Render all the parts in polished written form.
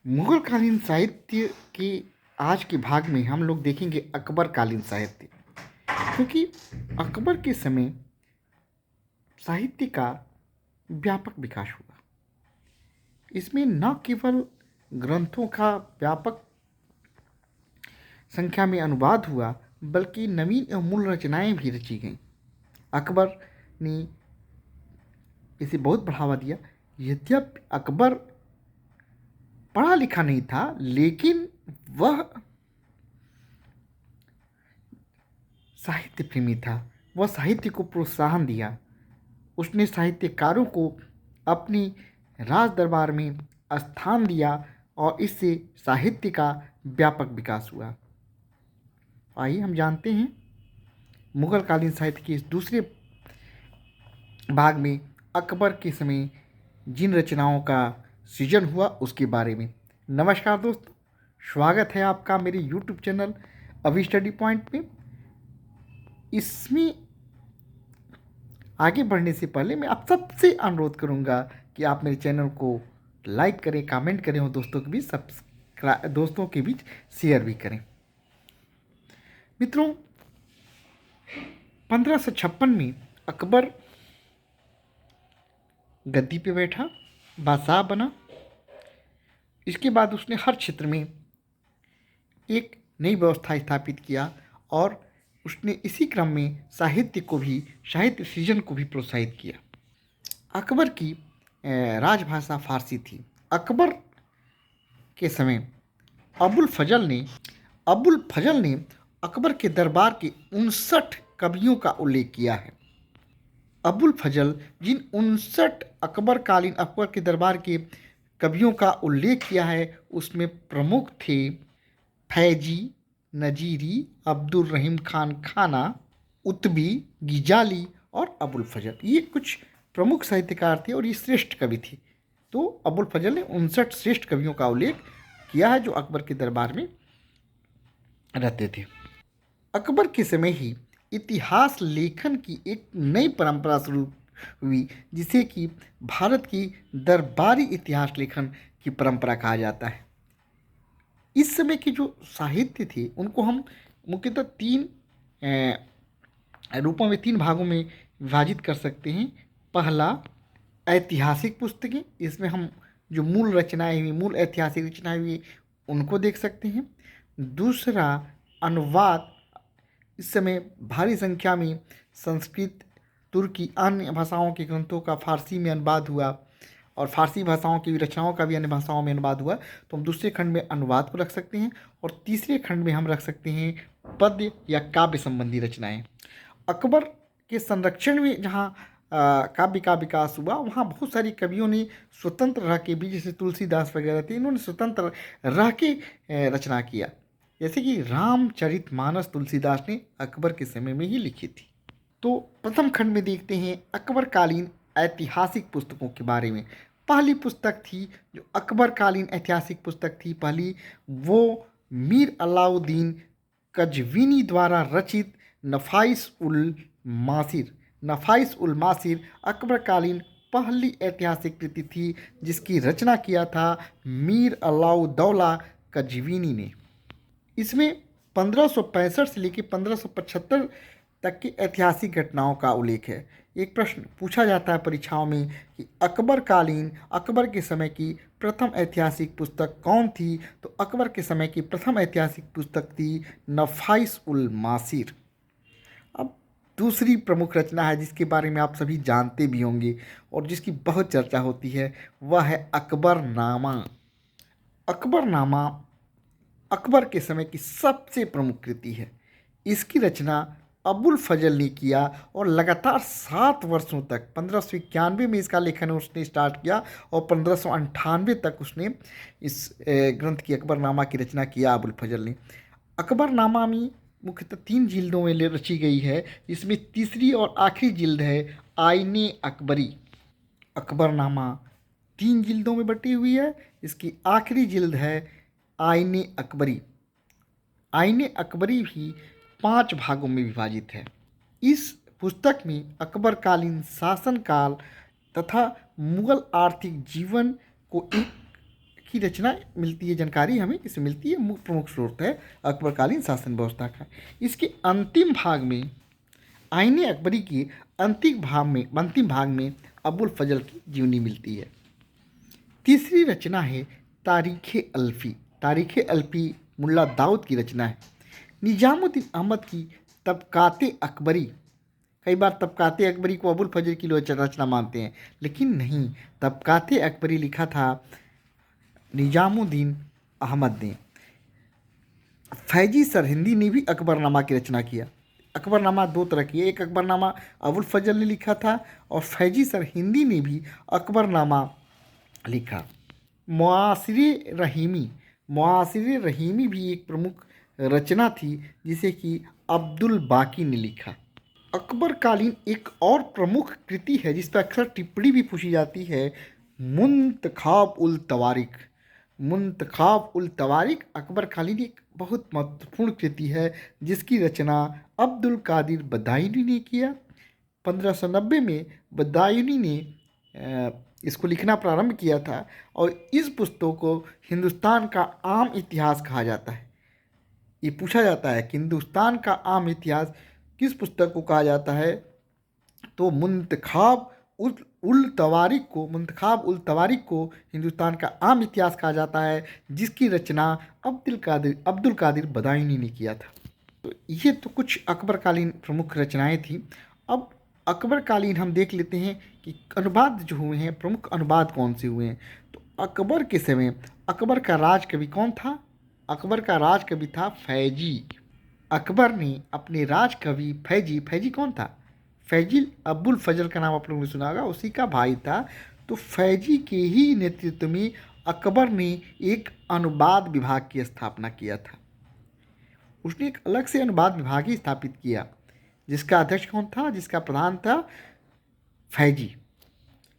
मुगल कालीन साहित्य के आज के भाग में हम लोग देखेंगे अकबर कालीन साहित्य, क्योंकि अकबर के समय साहित्य का व्यापक विकास हुआ। इसमें न केवल ग्रंथों का व्यापक संख्या में अनुवाद हुआ, बल्कि नवीन एवं मूल रचनाएं भी रची गईं। अकबर ने इसे बहुत बढ़ावा दिया। यद्यपि अकबर पढ़ा लिखा नहीं था, लेकिन वह साहित्य प्रेमी था। वह साहित्य को प्रोत्साहन दिया। उसने साहित्यकारों को अपनी राज दरबार में स्थान दिया और इससे साहित्य का व्यापक विकास हुआ। आइए हम जानते हैं मुगल कालीन साहित्य के इस दूसरे भाग में अकबर के समय जिन रचनाओं का सृजन हुआ उसके बारे में। नमस्कार दोस्तों, स्वागत है आपका मेरे YouTube चैनल अभी स्टडी पॉइंट में। इसमें आगे बढ़ने से पहले मैं आप सबसे अनुरोध करूंगा कि आप मेरे चैनल को लाइक करें, कमेंट करें और दोस्तों के बीच शेयर भी करें। मित्रों, 1556 में अकबर गद्दी पे बैठा, बादशाह बना। इसके बाद उसने हर क्षेत्र में एक नई व्यवस्था स्थापित किया और उसने इसी क्रम में साहित्य सृजन को भी प्रोत्साहित किया। अकबर की राजभाषा फारसी थी। अकबर के समय अबुल फजल ने अकबर के दरबार के 59 कवियों का उल्लेख किया है। अबुल फजल जिन 59 अकबर के दरबार के कवियों का उल्लेख किया है, उसमें प्रमुख थे फैजी, नजीरी, अब्दुल रहीम खान खाना, उतबी, गिजाली और अबुल फजल। ये कुछ प्रमुख साहित्यकार थे और ये श्रेष्ठ कवि थे। तो अबुल फजल ने 59 श्रेष्ठ कवियों का उल्लेख किया है जो अकबर के दरबार में रहते थे। अकबर के समय ही इतिहास लेखन की एक नई परंपरा शुरू हुई, जिसे कि भारत की दरबारी इतिहास लेखन की परंपरा कहा जाता है। इस समय के जो साहित्य थे उनको हम मुख्यतः तीन रूपों में, तीन भागों में विभाजित कर सकते हैं। पहला, ऐतिहासिक पुस्तकें। इसमें हम जो मूल ऐतिहासिक रचनाएं हुई उनको देख सकते हैं। दूसरा, अनुवाद। इस समय भारी संख्या में संस्कृत, तुर्की, अन्य भाषाओं के ग्रंथों का फारसी में अनुवाद हुआ और फारसी भाषाओं की रचनाओं का भी अन्य भाषाओं में अनुवाद हुआ, तो हम दूसरे खंड में अनुवाद को रख सकते हैं। और तीसरे खंड में हम रख सकते हैं पद्य या काव्य संबंधी रचनाएं। अकबर के संरक्षण में जहाँ काव्य का विकास हुआ, वहाँ बहुत सारी कवियों ने स्वतंत्र रह के भी, जैसे तुलसीदास वगैरह थे, इन्होंने स्वतंत्र रह के रचना किया। जैसे कि रामचरितमानस तुलसीदास ने अकबर के समय में ही लिखी थी। तो प्रथम खंड में देखते हैं अकबर कालीन ऐतिहासिक पुस्तकों के बारे में। पहली पुस्तक थी जो अकबर कालीन ऐतिहासिक पुस्तक थी पहली, वो मीर अलाउद्दीन कजवीनी द्वारा रचित नफाइस उल मासिर अकबर कालीन पहली ऐतिहासिक कृति थी, जिसकी रचना किया था मीर अलाउद्दौला कजवीनी ने। इसमें 1565 से लेकर 1575 तक की ऐतिहासिक घटनाओं का उल्लेख है। एक प्रश्न पूछा जाता है परीक्षाओं में कि अकबर के समय की प्रथम ऐतिहासिक पुस्तक कौन थी, तो अकबर के समय की प्रथम ऐतिहासिक पुस्तक थी नफाइस उल मासिर। अब दूसरी प्रमुख रचना है जिसके बारे में आप सभी जानते भी होंगे और जिसकी बहुत चर्चा होती है, वह है अकबरनामा। अकबरनामा अकबर के समय की सबसे प्रमुख कृति है। इसकी रचना अबुल फजल ने किया और लगातार 7 वर्षों तक, 1591 में इसका लेखन उसने स्टार्ट किया और 1598 तक उसने इस ग्रंथ की, अकबरनामा की रचना किया अबुल फजल ने। अकबरनामा में मुख्यतः 3 जिल्दों में रची गई है, जिसमें तीसरी और आखिरी जिल्द है आईने अकबरी। अकबरनामा 3 जिल्दों में बटी हुई है। इसकी आखिरी जिल्द है आईने अकबरी। आईने अकबरी भी 5 भागों में विभाजित है। इस पुस्तक में अकबर कालीन शासनकाल तथा मुगल आर्थिक जीवन को एक की रचना मिलती है, जानकारी हमें इसमें मिलती है। मुख्य प्रमुख स्रोत है अकबरकालीन शासन व्यवस्था का। इसके अंतिम भाग में, आईने अकबरी के अंतिम भाग में अबुल फजल की जीवनी मिलती है। तीसरी रचना है तारीख़ अल्फ़ी। तारीख़ अल्फ़ी मुल्ला दाऊद की रचना है। निजामुद्दीन अहमद की तबक़ात अकबरी। कई बार तबक़ात अकबरी को अबुल फजल की रचना मानते हैं, लेकिन नहीं, तबक़ात अकबरी लिखा था निजामुद्दीन अहमद ने। फैजी सरहिंदी ने भी अकबरनामा की रचना किया। अकबरनामा दो तरह की है, एक अकबरनामा अबुल फजल ने लिखा था और फैजी सरहिंदी ने भी अकबरनामा लिखा। मुआसिर रहीमी भी एक प्रमुख रचना थी जिसे कि अब्दुल बाकी ने लिखा। अकबरकालीन एक और प्रमुख कृति है जिस पर अक्सर टिप्पणी भी पूछी जाती है, मुंतखाब उल तवारिक। मुंतखाब उल तवारिक अकबरकालीन एक बहुत महत्वपूर्ण कृति है जिसकी रचना अब्दुल कादिर बदायूनी ने किया। 1590 में बदायूनी ने इसको लिखना प्रारंभ किया था और इस पुस्तक को हिंदुस्तान का आम इतिहास कहा जाता है। ये पूछा जाता है कि हिंदुस्तान का आम इतिहास किस पुस्तक को कहा जाता है, तो मुंतखाब उल तवारिक को हिंदुस्तान का आम इतिहास कहा जाता है, जिसकी रचना अब्दुल कादिर बदायूनी ने किया था। तो ये तो कुछ अकबरकालीन प्रमुख रचनाएं थी। अब अकबरकालीन हम देख लेते हैं कि अनुवाद जो हुए हैं, प्रमुख अनुवाद कौन से हुए हैं। तो अकबर के समय अकबर का राज कवि कौन था? अकबर का राज कवि था फैजी। अकबर ने अपने राज कवि फैजी कौन था? फैजी अब्बुल फजल का नाम आप लोगों ने सुना होगा, उसी का भाई था। तो फैजी के ही नेतृत्व में अकबर ने एक अनुवाद विभाग की स्थापना किया था। उसने एक अलग से अनुवाद विभाग ही स्थापित किया, जिसका अध्यक्ष कौन था? जिसका प्रधान था फैजी।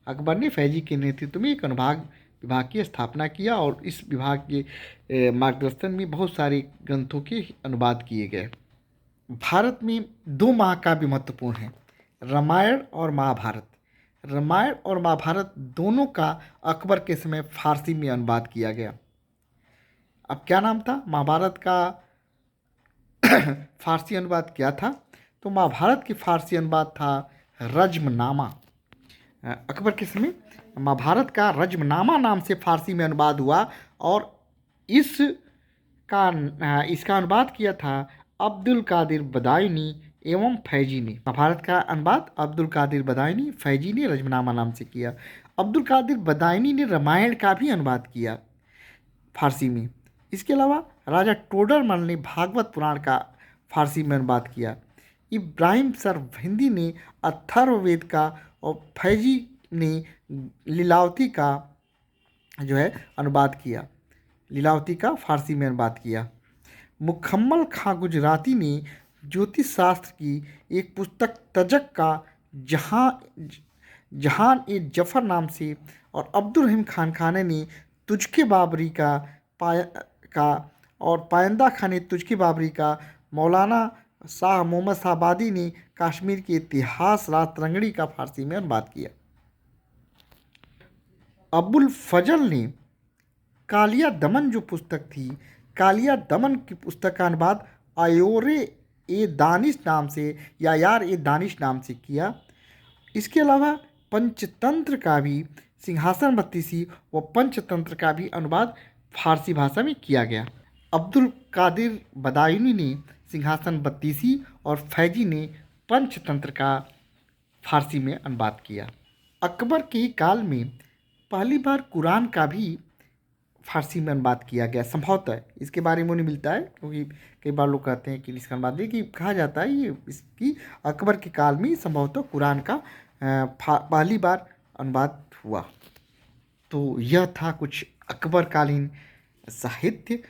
अकबर ने फैजी के नेतृत्व में एक अनुवाद विभाग की स्थापना किया और इस विभाग के मार्गदर्शन में बहुत सारे ग्रंथों के अनुवाद किए गए। भारत में दो महाकाव्य महत्वपूर्ण हैं, रामायण और महाभारत। रामायण और महाभारत दोनों का अकबर के समय फारसी में अनुवाद किया गया। अब क्या नाम था महाभारत का? फारसी अनुवाद क्या था? तो महाभारत की फारसी अनुवाद था रज्मनामा। अकबर के समय महाभारत का रज्मनामा नाम से फारसी में अनुवाद हुआ और इसका अनुवाद किया था अब्दुल कादिर बदायूनी एवं फैजी ने। महाभारत का अनुवाद अब्दुल कादिर बदायूनी, फैजी ने रज्मनामा नाम से किया। अब्दुल कादिर बदायूनी ने रामायण का भी अनुवाद किया फारसी में। इसके अलावा राजा टोडरमल ने भागवत पुराण का फारसी में अनुवाद किया। इब्राहिम सरहिंदी ने अथर्ववेद का और फैजी ने लीलावती का जो है अनुवाद किया, लीलावती का फारसी में अनुवाद किया। मुकम्मल खां गुजराती ने ज्योतिष शास्त्र की एक पुस्तक तजक का जहान ए जफर नाम से, और अब्दुल रहीम खान खाने ने तुझके बाबरी और पायंदा खान ने तुझके बाबरी का, मौलाना शाह मोहम्मद शाहबादी ने कश्मीर के इतिहास रातरंगड़ी का फारसी में अनुवाद किया। अबुल फजल ने कालिया दमन जो पुस्तक थी, कालिया दमन की पुस्तक का अनुवाद आयोरे ए दानिश नाम से या यार ए दानिश नाम से किया। इसके अलावा पंचतंत्र का भी, सिंहासन बत्तीसी व पंचतंत्र का भी अनुवाद फारसी भाषा में किया गया। अब्दुल कादिर बदायूनी ने सिंहासन बत्तीसी और फैजी ने पंचतंत्र का फारसी में अनुवाद किया। अकबर के ही काल में पहली बार कुरान का भी फारसी में अनुवाद किया गया संभवतः। इसके बारे में नहीं मिलता है क्योंकि कई बार लोग कहते हैं कि इसका अनुवाद कि कहा जाता है ये इसकी अकबर के काल में संभवतः कुरान का पहली बार अनुवाद हुआ। तो यह था कुछ अकबरकालीन साहित्य।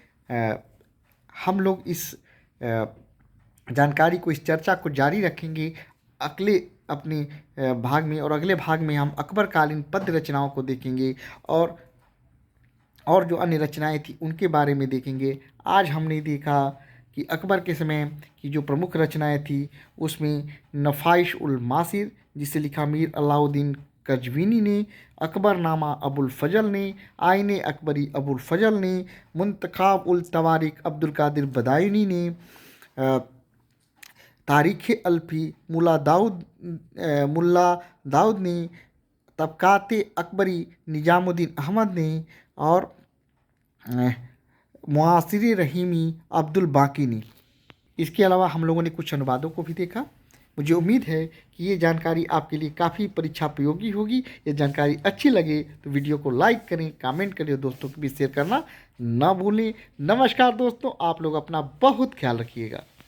हम लोग इस जानकारी को, इस चर्चा को जारी रखेंगे अगले अपने भाग में, और अगले भाग में हम अकबरकालीन पद्य रचनाओं को देखेंगे और जो अन्य रचनाएं थी उनके बारे में देखेंगे। आज हमने देखा कि अकबर के समय की जो प्रमुख रचनाएं थी उसमें नफ़ाइश उल मासिर, जिसे लिखा मीर अलाउद्दीन कजवीनी ने, अकबरनामा अबुल फजल ने, आईने अकबरी अबुल फजल ने, मुंतखाब उल तवारिक अब्दुल कादिर बदायूनी ने, तारीख़ अल्फ़ी मुल्ला दाऊद ने, तबक़ात अकबरी निजामुद्दीन अहमद ने और मुआसिर रहीमी अब्दुल बाकी ने। इसके अलावा हम लोगों ने कुछ अनुवादों को भी देखा। मुझे उम्मीद है कि ये जानकारी आपके लिए काफ़ी परीक्षा उपयोगी होगी। ये जानकारी अच्छी लगे तो वीडियो को लाइक करें, कमेंट करें और दोस्तों को भी शेयर करना ना भूलें। नमस्कार दोस्तों, आप लोग अपना बहुत ख्याल रखिएगा।